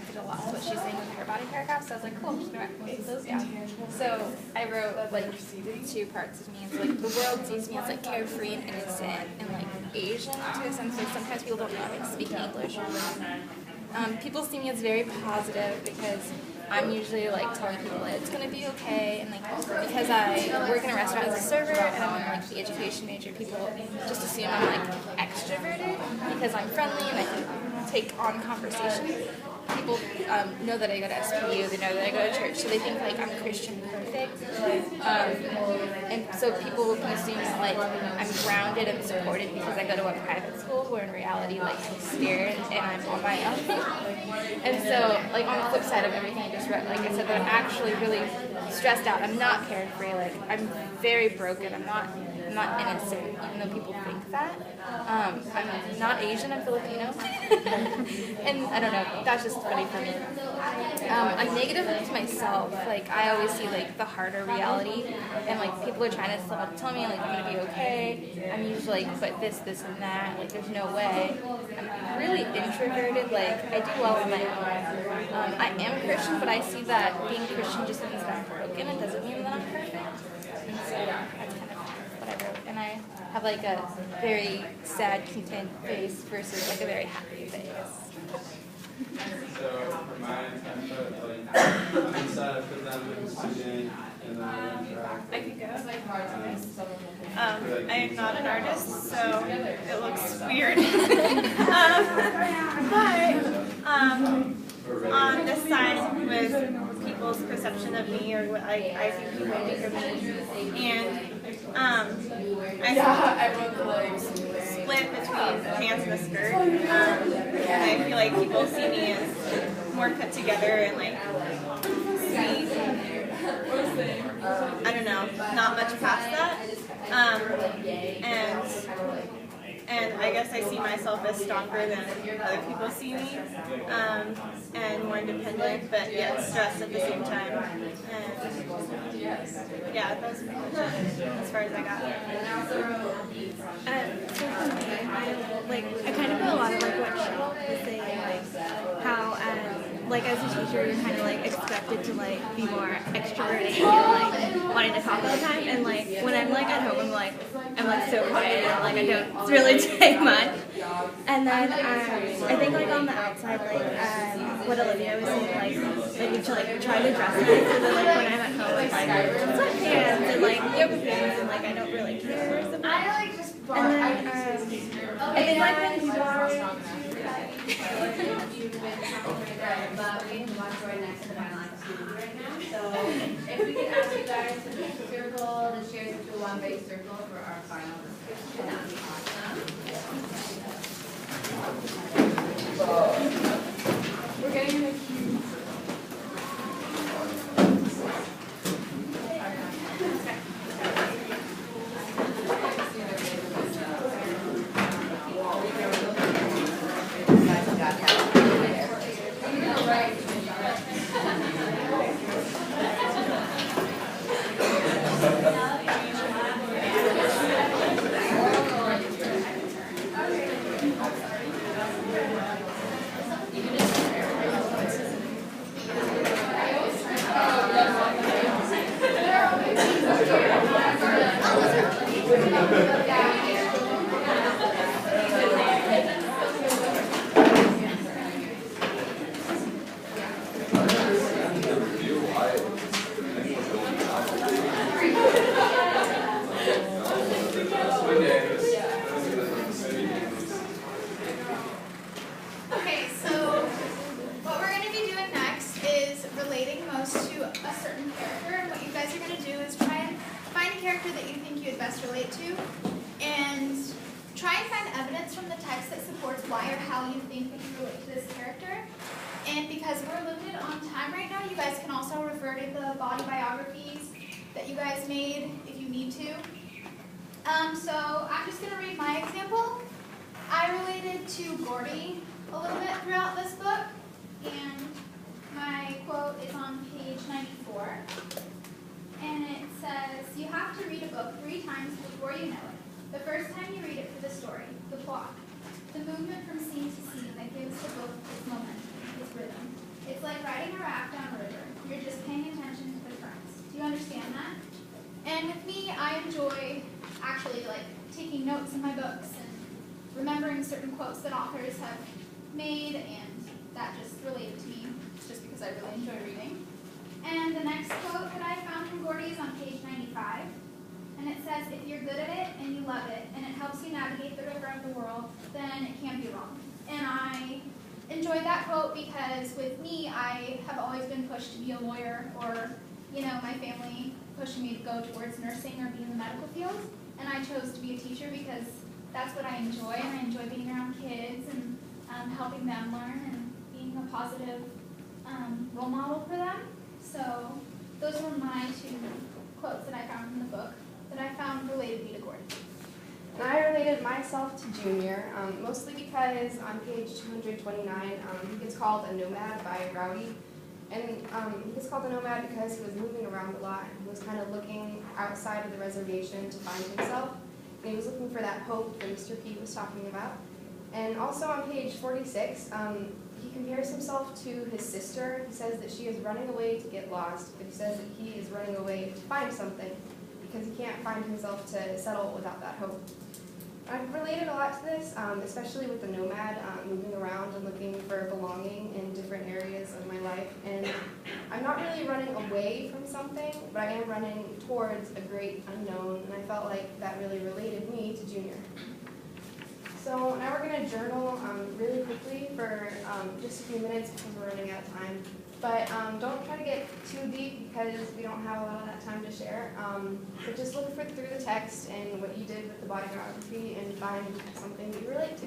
connected a lot with what she's saying with her body paragraphs. So I was like, cool, I'm just gonna write most of those down. So I wrote like 2 parts of me. It's like the world sees me as like carefree and innocent and like Asian to a sense. Like sometimes people don't know how to speak English. People see me as very positive because I'm usually like telling people that it's gonna be okay, and like because I work in a restaurant as a server and I'm like the education major, people just assume I'm like extroverted because I'm friendly and I can take on conversation. People know that I go to SPU, they know that I go to church, so they think like I'm Christian perfect. And so people can assume that like I'm grounded and supported because I go to a private school, where in reality like I'm scared and I'm on my own. And so like on the flip side of everything I just read, like I said, that I'm actually really stressed out. I'm not carefree. Like I'm very broken. I'm not innocent, even though people think that. I'm not Asian, I'm Filipino. And I don't know, that's just funny for me. I'm negative with myself. Like I always see like the harder reality, and like people are trying to tell me like I'm gonna be okay. I'm usually like, but this and that, like there's no way. I'm really introverted, like I do well on my own. I am Christian, but I see that being Christian just means that I'm broken. It doesn't mean that I'm perfect. And so that's kind of what I wrote. And I have like a very sad, content face versus like a very happy face. So for mine, inside I put them in student, and then I can go. I'm not an artist, so it looks weird. But on this side with people's perception of me or what I think people think of me, and I wrote the legs split between the pants and the skirt, and I feel like people see me as more put together and like sweet. I don't know, not much past that. And I guess I see myself as stronger than other people see me, and more independent, but yet stressed at the same time. And yeah, that's pretty much it as far as I got. So for me, I kind of feel a lot of like what she was saying, like how like as a teacher you're kind of like expected to like be more extroverted and like wanting to talk all the time, and like when I'm like at home I'm like so quiet and like I don't really say much. And then I think like on the outside, like what Olivia was saying, like I need to like try to dress nice, and then like when I'm at home I'm like sweatpants and like yoga pants and like I don't really care so much. And then I think like when people are but we have to watch right next to the final activity right now. So if we could ask you guys to circle the shares into one big circle for our final description, that would be awesome. We're getting in a queue. Okay, so what we're going to be doing next is relating most to a certain character, and what you guys are going to do is try and find a character that you think you would best relate to, and try and find evidence from the text that supports why or how you think that you relate to this character. And because we're limited on time right now, you guys can also refer to the body biographies that you guys made if you need to. So I'm just going to read my example. I related to Gordy a little bit throughout this book, and my quote is on page 94. And it says, "You have to read a book 3 times before you know it. The first time you read it for the story, the plot, the movement from scene to scene that gives the book its momentum, its rhythm. It's like riding a raft down a river. You're just paying attention to the currents. Do you understand that? And with me, I enjoy actually like taking notes in my books and remembering certain quotes that authors have made, and that just related to me just because I really enjoy reading. And the next quote that I found from Gordy is on page 95. And it says, if you're good at it and you love it and it helps you navigate the river of the world, then it can't be wrong. And I enjoyed that quote because with me, I have always been pushed to be a lawyer, or, my family pushing me to go towards nursing or be in the medical field. And I chose to be a teacher because that's what I enjoy, and I enjoy being around kids and helping them learn and being a positive role model for them. So those were my two quotes that I found from the book that I found related me to Gordon. And I related myself to Junior, mostly because on page 229, he gets called a nomad by Rowdy. And he gets called a nomad because he was moving around a lot. He was kind of looking outside of the reservation to find himself. And he was looking for that hope that Mr. P was talking about. And also on page 46, he compares himself to his sister. He says that she is running away to get lost, but he says that he is running away to find something because he can't find himself to settle without that hope. I've related a lot to this, especially with the nomad, moving around and looking for belonging in different areas of my life. And I'm not really running away from something, but I am running towards a great unknown, and I felt like that really related me to Junior. So now we're going to journal really quickly for just a few minutes because we're running out of time. But don't try to get too deep because we don't have a lot of that time to share. But just look through the text and what you did with the body biography and find something you relate to.